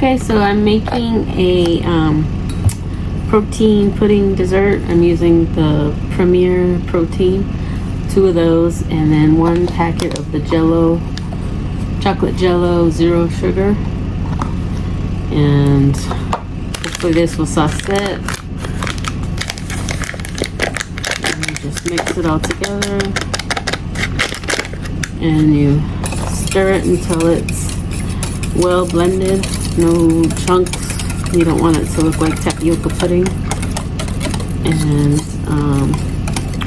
Okay, so I'm making a protein pudding dessert. I'm using the Premier protein, 2 of those, and then 1 packet of the Jello, chocolate Jello, 0 sugar. And hopefully this will sauce it. And you just mix it all together. And you stir it until it's well blended, no chunks. You don't want it to look like tapioca pudding. And,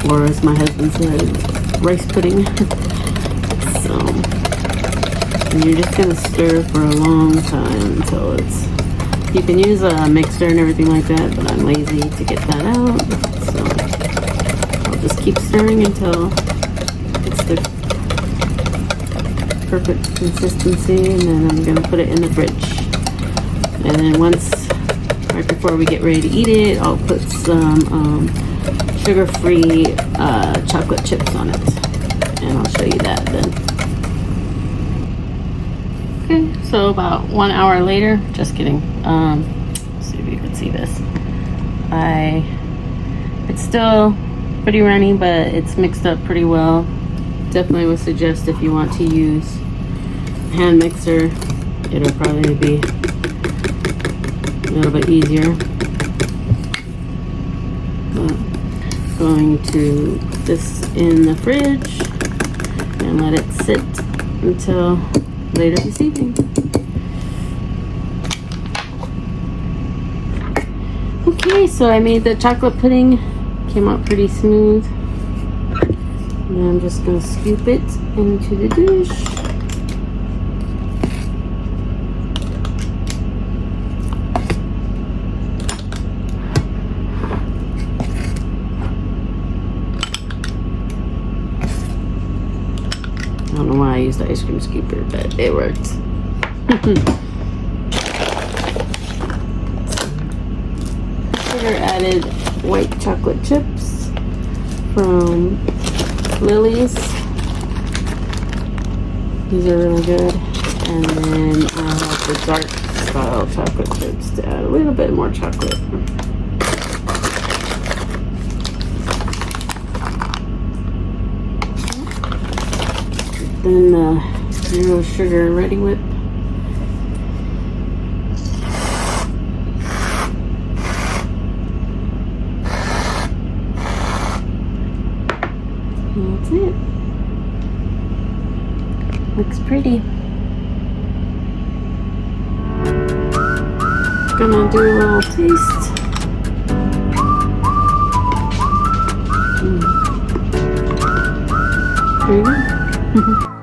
or as my husband said, rice pudding. So, and you're just gonna stir for a long time until it's, you can use a mixer and everything like that, but I'm lazy to get that out. So, I'll just keep stirring until it's the perfect consistency, and then I'm gonna put it in the fridge. And then right before we get ready to eat it, I'll put some sugar-free chocolate chips on it, and I'll show you that then. Okay, so about 1 hour later, just kidding. Let's see if you can see this. It's still pretty runny, but it's mixed up pretty well. Definitely would suggest if you want to use hand mixer, it'll probably be a little bit easier. But going to put this in the fridge and let it sit until later this evening. Okay, so I made the chocolate pudding, came out pretty smooth. And I'm just going to scoop it into the dish. I don't know why I used the ice cream scooper, but it worked. Sugar added white chocolate chips from Lily's. These are really good. And then I have the dark style chocolate chips to add a little bit more chocolate. Then the 0 sugar Ready Whip. And that's it. Looks pretty. Gonna do a little taste. There you go.